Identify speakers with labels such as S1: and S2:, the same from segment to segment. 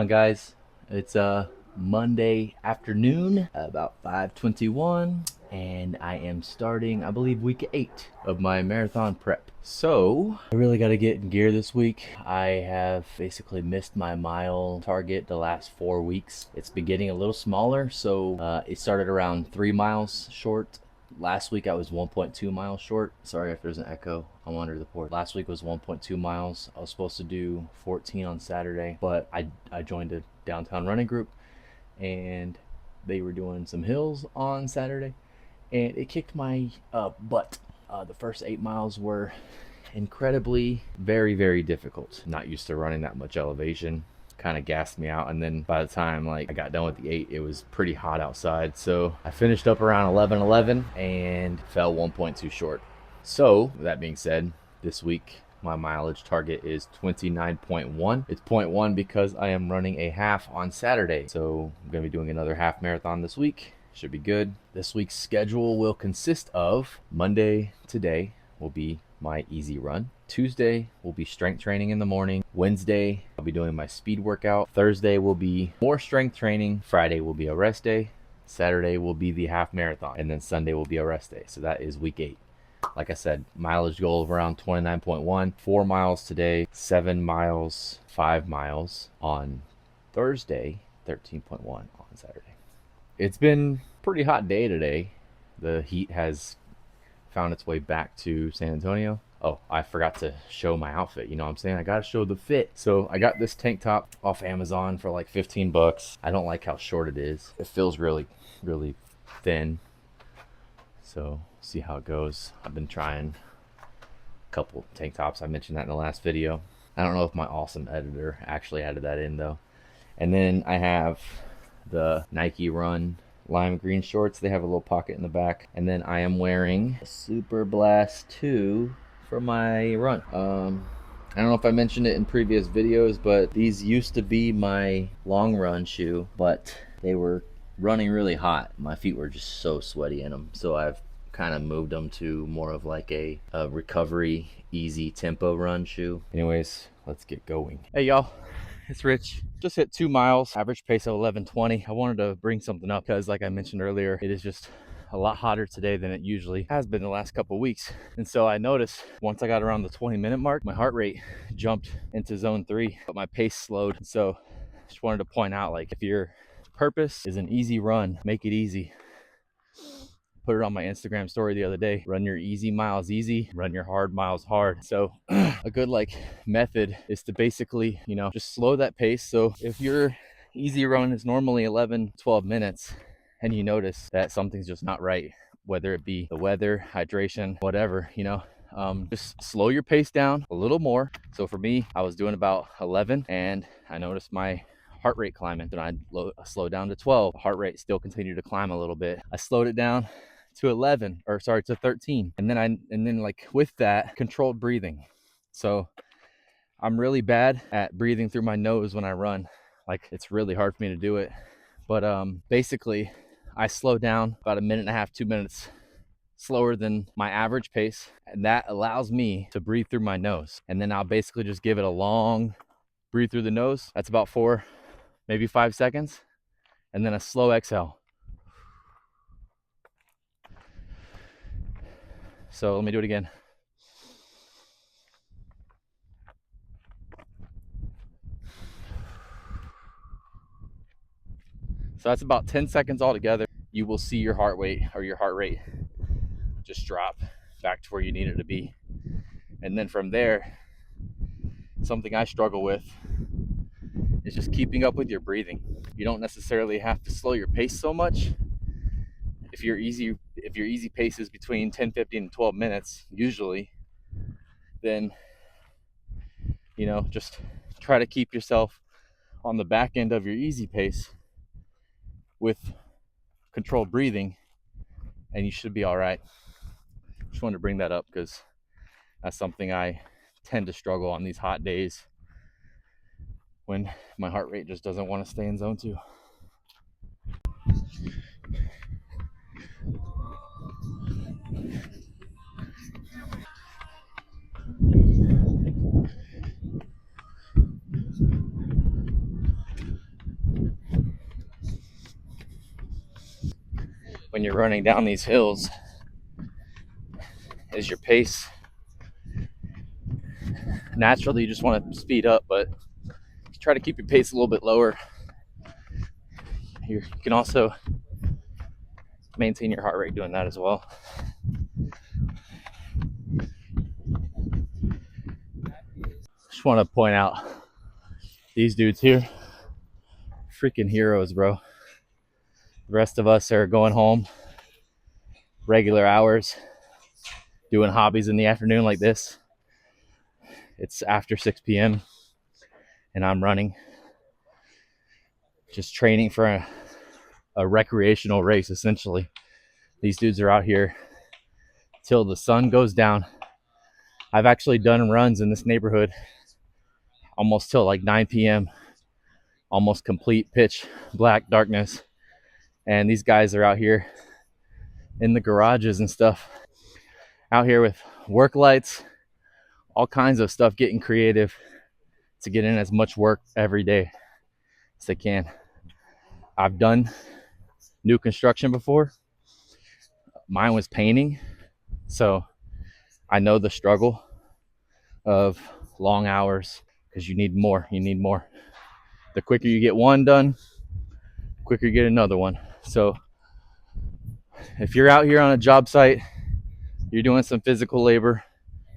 S1: guys? It's Monday afternoon, about 5:21, and I am starting, I believe, week 8 of my marathon prep. So I really got to get in gear this week. I have basically missed my mile target the last 4 weeks. It's been getting a little smaller, so it started around 3 miles short. Last week I was 1.2 miles short. Sorry if there's an echo. I'm under the port. Last week was 1.2 miles. I was supposed to do 14 on Saturday, but I joined a downtown running group and they were doing some hills on Saturday and it kicked my butt. The first 8 miles were incredibly very difficult. Not used to running that much elevation. Kind of gassed me out, and then by the time I got done with the 8, it was pretty hot outside, so I finished up around 11:11 and fell 1.2 short. So that being said, this week my mileage target is 29.1. It's 0.1 because I am running a half on Saturday, so I'm gonna be doing another half marathon this week. Should be good. This week's schedule will consist of Monday, today will be my easy run. Tuesday will be strength training in the morning. Wednesday, I'll be doing my speed workout. Thursday will be more strength training. Friday will be a rest day. Saturday will be the half marathon. And then Sunday will be a rest day. So that is week 8. Like I said, mileage goal of around 29.1. 4 miles today, 7 miles, 5 miles on Thursday, 13.1 on Saturday. It's been a pretty hot day today. The heat has found its way back to San Antonio. Oh, I forgot to show my outfit. You know what I'm saying? I gotta show the fit. So I got this tank top off Amazon for like 15 bucks. I don't like how short it is. It feels really thin. So see how it goes. I've been trying a couple tank tops. I mentioned that in the last video. I don't know if my awesome editor actually added that in though. And then I have the Nike Run lime green shorts. They have a little pocket in the back. And then I am wearing a Super Blast 2 for my run. I don't know if I mentioned it in previous videos, but these used to be my long run shoe, but they were running really hot. My feet were just so sweaty in them. So I've kind of moved them to more of like a recovery, easy tempo run shoe. Anyways, let's get going. Hey y'all. It's Rich. Just hit 2 miles, average pace of 11:20. I wanted to bring something up because, like I mentioned earlier, it is just a lot hotter today than it usually has been the last couple of weeks. And so I noticed once I got around the 20-minute mark, my heart rate jumped into zone 3, but my pace slowed. So just wanted to point out, like, if your purpose is an easy run, make it easy. Put it on my Instagram story the other day. Run your easy miles easy, run your hard miles hard. So a good method is to basically, just slow that pace. So if your easy run is normally 11-12 minutes and you notice that something's just not right, whether it be the weather, hydration, whatever, just slow your pace down a little more. So for me, I was doing about 11 and I noticed my heart rate climbing. Then I slowed down to 12. Heart rate still continued to climb a little bit. I slowed it down to 13. And then with that, controlled breathing. So I'm really bad at breathing through my nose when I run. Like, it's really hard for me to do it. But basically I slow down about a minute and a half, 2 minutes slower than my average pace. And that allows me to breathe through my nose. And then I'll basically just give it a long breathe through the nose. That's about 4, maybe 5 seconds. And then a slow exhale. So let me do it again. So that's about 10 seconds altogether. You will see your heart rate just drop back to where you need it to be. And then from there, something I struggle with is just keeping up with your breathing. You don't necessarily have to slow your pace so much. If your easy pace is between 10, 15, and 12 minutes, usually, then, just try to keep yourself on the back end of your easy pace with controlled breathing, and you should be all right. Just wanted to bring that up because that's something I tend to struggle on these hot days when my heart rate just doesn't want to stay in zone 2. when you're running down these hills is your pace. Naturally, you just want to speed up, but try to keep your pace a little bit lower. You can also maintain your heart rate doing that as well. Just want to point out these dudes here, freaking heroes, bro. The rest of us are going home, regular hours, doing hobbies in the afternoon like this. It's after 6 p.m. and I'm running, just training for a recreational race, essentially. These dudes are out here till the sun goes down. I've actually done runs in this neighborhood almost till like 9 p.m., almost complete pitch black darkness. And these guys are out here in the garages and stuff, out here with work lights, all kinds of stuff, getting creative to get in as much work every day as they can. I've done new construction before. Mine was painting, so I know the struggle of long hours, because you need more. The quicker you get one done, the quicker you get another one. So if you're out here on a job site, you're doing some physical labor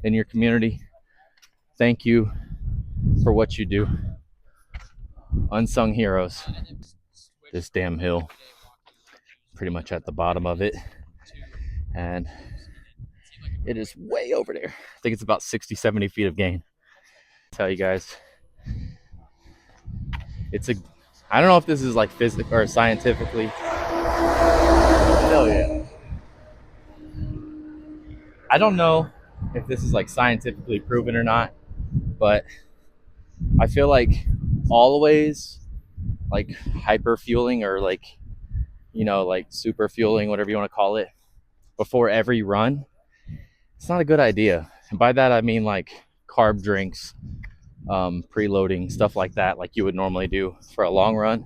S1: in your community, thank you for what you do. Unsung heroes. This damn hill, pretty much at the bottom of it, and it is way over there. I think it's about 60-70 feet of gain. I'll tell you guys, I don't know if this is like physical or scientifically. Hell yeah. I don't know if this is like scientifically proven or not, but I feel like always like hyper fueling, or like, like super fueling, whatever you want to call it, before every run, it's not a good idea. And by that I mean like carb drinks, preloading, stuff like that, like you would normally do for a long run.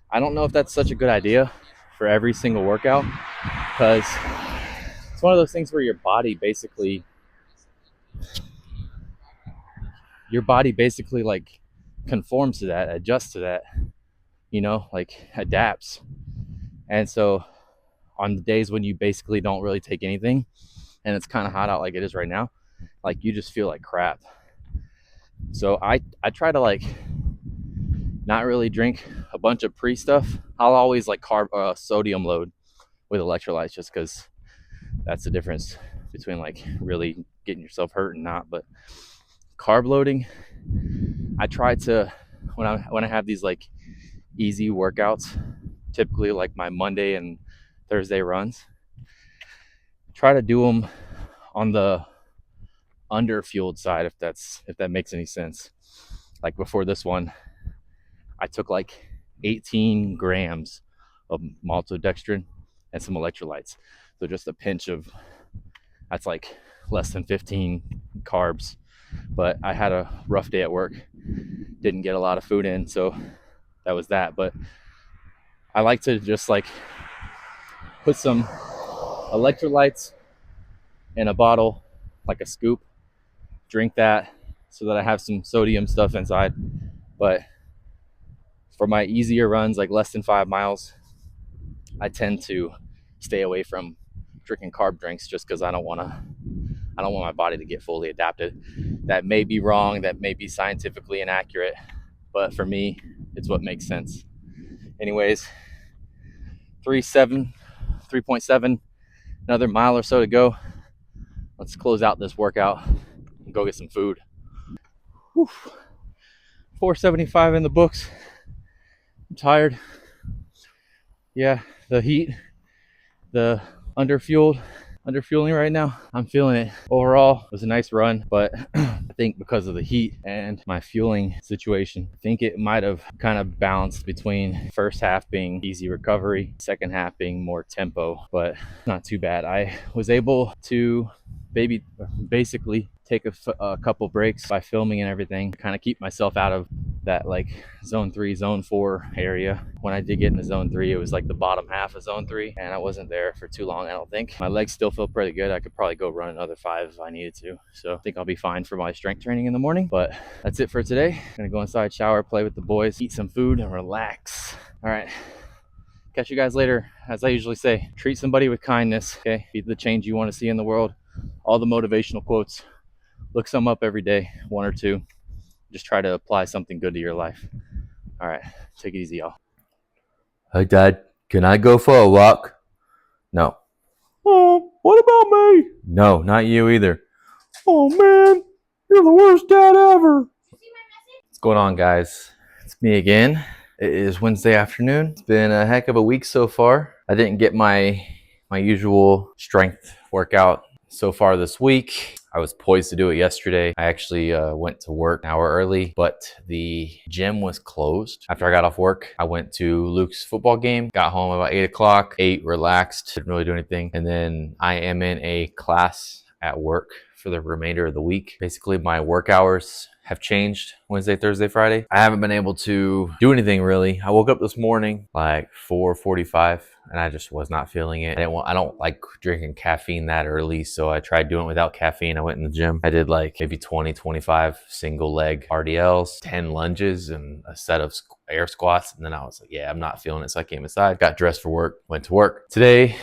S1: I don't know if that's such a good idea for every single workout, because it's one of those things where your body basically like conforms to that, adjusts to that, like adapts. And so on the days when you basically don't really take anything and it's kind of hot out like it is right now, like you just feel like crap. So I try to like not really drink a bunch of pre stuff. I'll always like sodium load with electrolytes, just because that's the difference between like really getting yourself hurt and not. But carb loading, I try to, when I have these like easy workouts, typically like my Monday and Thursday runs, try to do them on the under-fueled side, if that makes any sense. Like before this one, I took like 18 grams of maltodextrin and some electrolytes. So just a pinch of, that's like less than 15 carbs. But I had a rough day at work, didn't get a lot of food in, so that was that. But I like to just like put some electrolytes in a bottle, like a scoop, drink that so that I have some sodium stuff inside. But for my easier runs, like less than 5 miles, I tend to stay away from drinking carb drinks, just because I don't want my body to get fully adapted. That may be wrong, that may be scientifically inaccurate, but for me, it's what makes sense. Anyways, 3.7, another mile or so to go. Let's close out this workout and go get some food. Whew. 475 in the books. I'm tired. Yeah, the heat, the underfueling right now, I'm feeling it. Overall, it was a nice run, but I think because of the heat and my fueling situation, I think it might have kind of balanced between first half being easy recovery, second half being more tempo, but not too bad. I was able to basically take a couple breaks by filming and everything, kind of keep myself out of that like zone 3, zone 4 area. When I did get into zone 3, it was like the bottom half of zone 3, and I wasn't there for too long, I don't think. My legs still feel pretty good. I could probably go run another 5 if I needed to. So I think I'll be fine for my strength training in the morning. But that's it for today. I'm gonna go inside, shower, play with the boys, eat some food, and relax. All right. Catch you guys later. As I usually say, treat somebody with kindness, okay? Be the change you want to see in the world. All the motivational quotes, look some up every day, 1 or 2. Just try to apply something good to your life. All right, take it easy, y'all.
S2: Hey, Dad, can I go for a walk? No.
S1: Oh, what about me?
S2: No, not you either.
S1: Oh, man, you're the worst dad ever.
S2: What's going on, guys?
S1: It's me again. It is Wednesday afternoon. It's been a heck of a week so far. I didn't get my usual strength workout so far this week. I was poised to do it yesterday. I actually went to work an hour early, but the gym was closed. After I got off work, I went to Luke's football game, got home about 8 o'clock, ate, relaxed, didn't really do anything. And then I am in a class at work for the remainder of the week. Basically, my work hours have changed Wednesday, Thursday, Friday. I haven't been able to do anything really. I woke up this morning like 4:45 and I just was not feeling it. I don't like drinking caffeine that early, so I tried doing it without caffeine. I went in the gym. I did like maybe 20, 25 single leg RDLs, 10 lunges, and a set of air squats. And then I was like, yeah, I'm not feeling it. So I came inside, got dressed for work, went to work. Today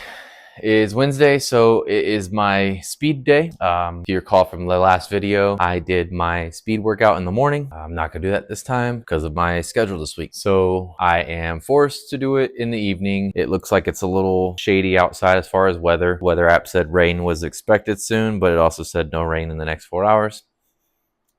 S1: is Wednesday, so it is my speed day. If you recall from the last video, I did my speed workout in the morning. I'm not gonna do that this time because of my schedule this week. So I am forced to do it in the evening. It looks like it's a little shady outside as far as weather. Weather app said rain was expected soon, but it also said no rain in the next 4 hours.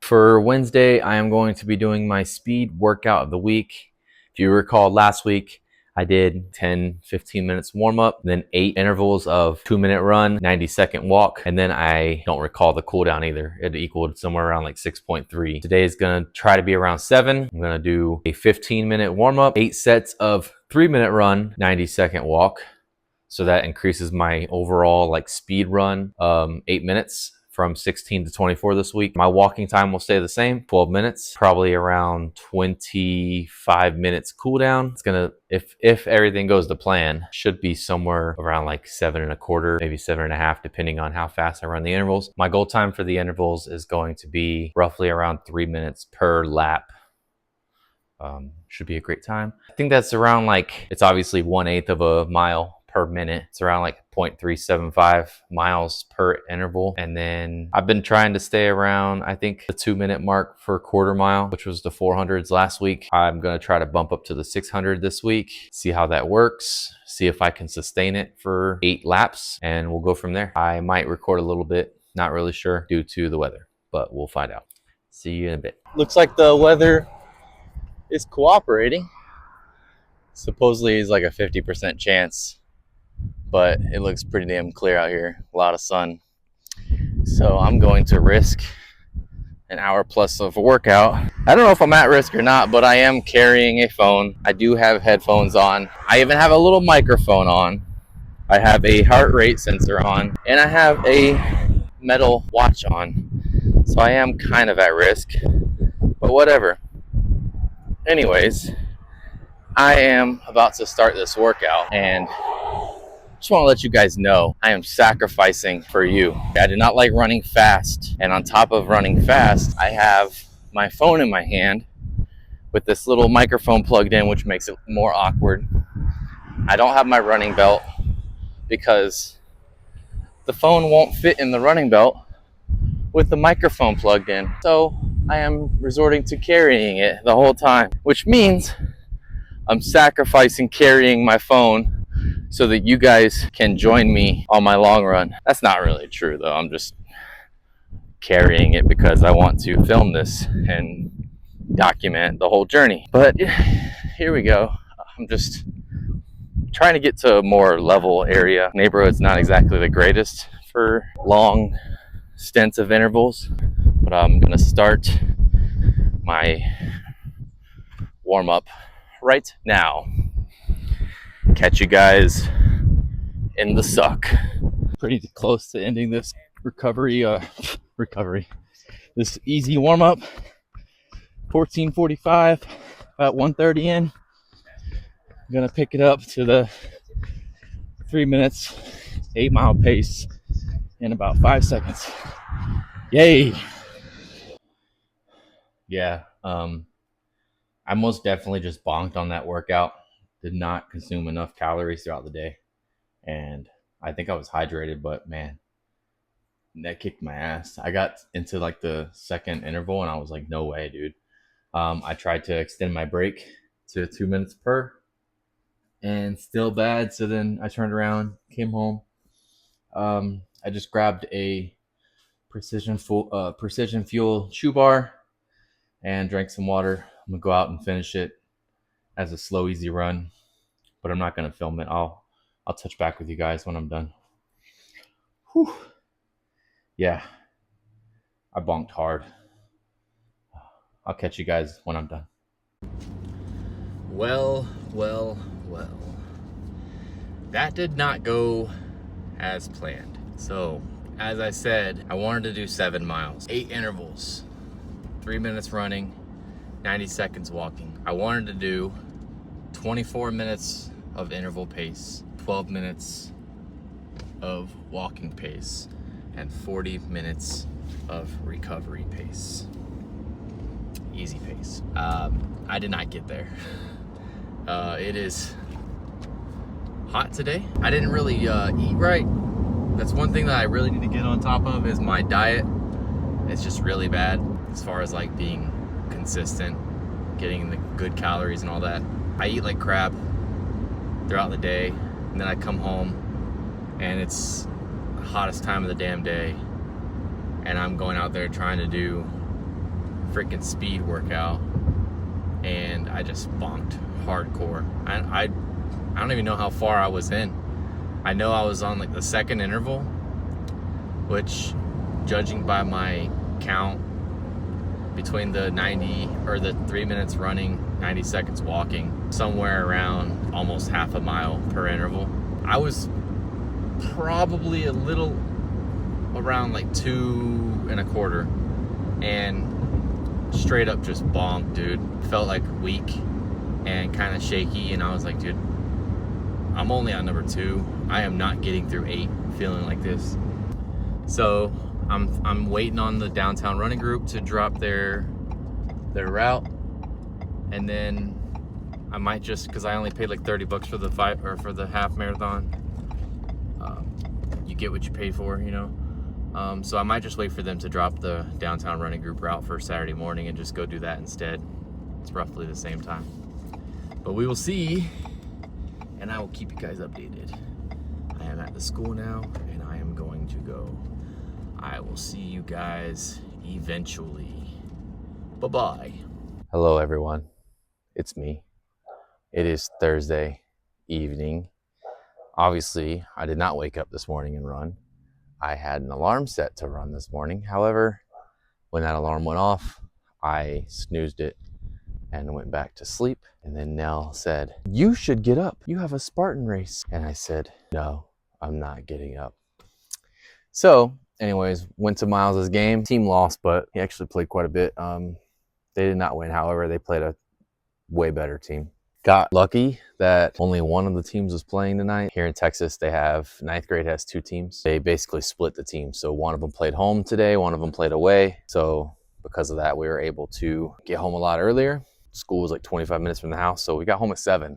S1: For Wednesday, I am going to be doing my speed workout of the week. If you recall last week, I did 10, 15 minutes warm up, then 8 intervals of 2-minute run, 90-second walk. And then I don't recall the cool down either. It equaled somewhere around like 6.3. Today is gonna try to be around 7. I'm gonna do a 15-minute warm up, 8 sets of 3-minute run, 90-second walk. So that increases my overall like speed run, 8 minutes. From 16 to 24 this week. My walking time will stay the same, 12 minutes, probably around 25 minutes cool down. It's gonna, if everything goes to plan, should be somewhere around like 7.25, maybe 7.5, depending on how fast I run the intervals. My goal time for the intervals is going to be roughly around 3 minutes per lap. Should be a great time. I think that's around like, it's obviously 1/8 of a mile per minute. It's around like 0.375 miles per interval. And then I've been trying to stay around, I think, the 2-minute mark for a quarter mile, which was the 400s last week. I'm going to try to bump up to the 600 this week, see how that works, see if I can sustain it for 8 laps, and we'll go from there. I might record a little bit, not really sure, due to the weather, but we'll find out. See you in a bit. Looks like the weather is cooperating. Supposedly it's like a 50% chance, but it looks pretty damn clear out here. A lot of sun. So I'm going to risk an hour plus of a workout. I don't know if I'm at risk or not, but I am carrying a phone. I do have headphones on. I even have a little microphone on. I have a heart rate sensor on, and I have a metal watch on. So I am kind of at risk, but whatever. Anyways, I am about to start this workout, and just want to let you guys know I am sacrificing for you. I do not like running fast, and on top of running fast, I have my phone in my hand with this little microphone plugged in, which makes it more awkward. I don't have my running belt because the phone won't fit in the running belt with the microphone plugged in. So I am resorting to carrying it the whole time, which means I'm sacrificing carrying my phone so that you guys can join me on my long run. That's not really true though. I'm just carrying it because I want to film this and document the whole journey. But here we go. I'm just trying to get to a more level area. Neighborhood's not exactly the greatest for long stints of intervals, but I'm gonna start my warm up right now. Catch you guys in the suck. Pretty close to ending this recovery, this easy warm up. 14:45, about 1:30 in. I'm gonna pick it up to the 3 minutes, 8-mile pace in about 5 seconds. Yay! Yeah, I most definitely just bonked on that workout. Did not consume enough calories throughout the day, and I think I was hydrated, but man, that kicked my ass. I got into like the second interval, and I was like, no way, dude. I tried to extend my break to 2 minutes per, and still bad. So then I turned around, came home. I just grabbed a Precision Fuel chew bar and drank some water. I'm gonna go out and finish it as a slow, easy run, but I'm not gonna film it. I'll touch back with you guys when I'm done. Whew. Yeah, I bonked hard. I'll catch you guys when I'm done. Well. That did not go as planned. So, as I said, I wanted to do 7 miles, 8 intervals, 3 minutes running, 90 seconds walking. I wanted to do 24 minutes of interval pace, 12 minutes of walking pace, and 40 minutes of recovery pace. Easy pace. I did not get there. It is hot today. I didn't really eat right. That's one thing that I really need to get on top of is my diet. It's just really bad as far as like being consistent, getting the good calories and all that. I eat like crap throughout the day, and then I come home and it's the hottest time of the damn day, and I'm going out there trying to do freaking speed workout, and I just bonked hardcore. I don't even know how far I was in. I know I was on like the second interval, which, judging by my count between the 90 or the 3 minutes running, 90 seconds walking, somewhere around almost half a mile per interval. I was probably a little around like 2.25, and straight up just bonked, dude. Felt like weak and kind of shaky, and I was like, dude, I'm only on number 2. I am not getting through 8 feeling like this. So I'm waiting on the downtown running group to drop their route, and then I might just, because I only paid like $30 for the half marathon. You get what you pay for, you know. So I might just wait for them to drop the downtown running group route for Saturday morning and just go do that instead. It's roughly the same time, but we will see, and I will keep you guys updated. I am at the school now, and I am going to go. I will see you guys eventually. Bye-bye. Hello, everyone. It's me. It is Thursday evening. Obviously, I did not wake up this morning and run. I had an alarm set to run this morning. However, when that alarm went off, I snoozed it and went back to sleep. And then Nell said, "You should get up. You have a Spartan race." And I said, "No, I'm not getting up." So anyways, went to Miles's game. Team lost, but he actually played quite a bit. They did not win. However, they played a way better team. Got lucky that only one of the teams was playing tonight. Here in Texas, they have, 9th grade has 2 teams. They basically split the team. So one of them played home today, one of them played away. So because of that, we were able to get home a lot earlier. School was like 25 minutes from the house, so we got home at 7.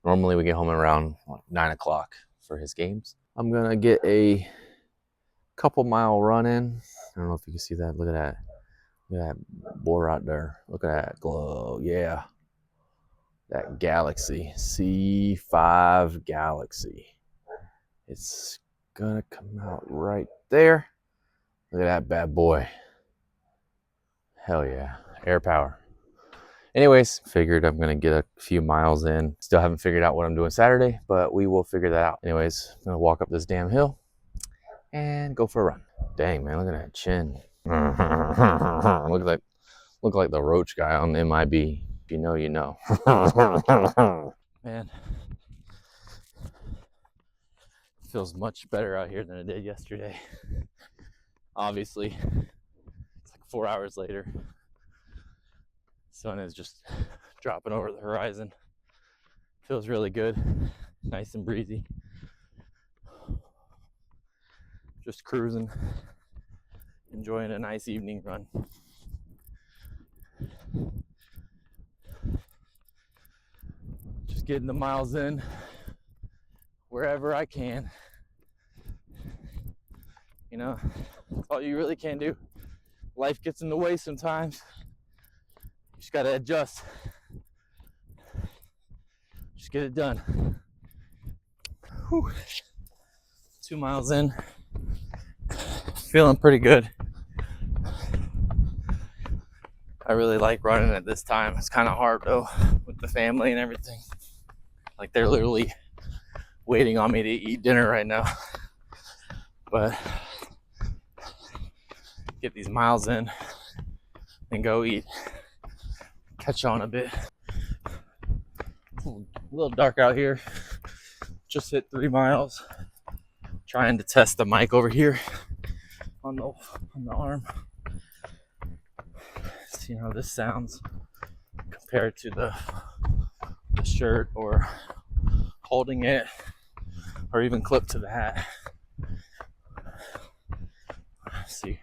S1: Normally we get home around 9 o'clock for his games. I'm gonna get a couple mile run in. I don't know if you can see that. Look at that. Look at that boy right there. Look at that glow. Yeah. That Galaxy. C5 Galaxy. It's gonna come out right there. Look at that bad boy. Hell yeah. Air power. Anyways, figured I'm gonna get a few miles in. Still haven't figured out what I'm doing Saturday, but we will figure that out. Anyways, I'm gonna walk up this damn hill and go for a run. Dang, man, look at that chin. Look like the roach guy on MIB. If you know, you know. Man, feels much better out here than it did yesterday. Obviously, it's like 4 hours later. Sun is just dropping over the horizon. Feels really good. Nice and breezy. Just cruising. Enjoying a nice evening run. Just getting the miles in wherever I can. You know, that's all you really can do. Life gets in the way sometimes. You just gotta adjust. Just get it done. Whew. 2 miles in. Feeling pretty good. I really like running at this time. It's kind of hard though with the family and everything. Like they're literally waiting on me to eat dinner right now. But get these miles in and go eat. Catch on a bit. A little dark out here. Just hit 3 miles. Trying to test the mic over here on the arm. See how this sounds compared to the shirt or holding it or even clipped to the hat. Let's see.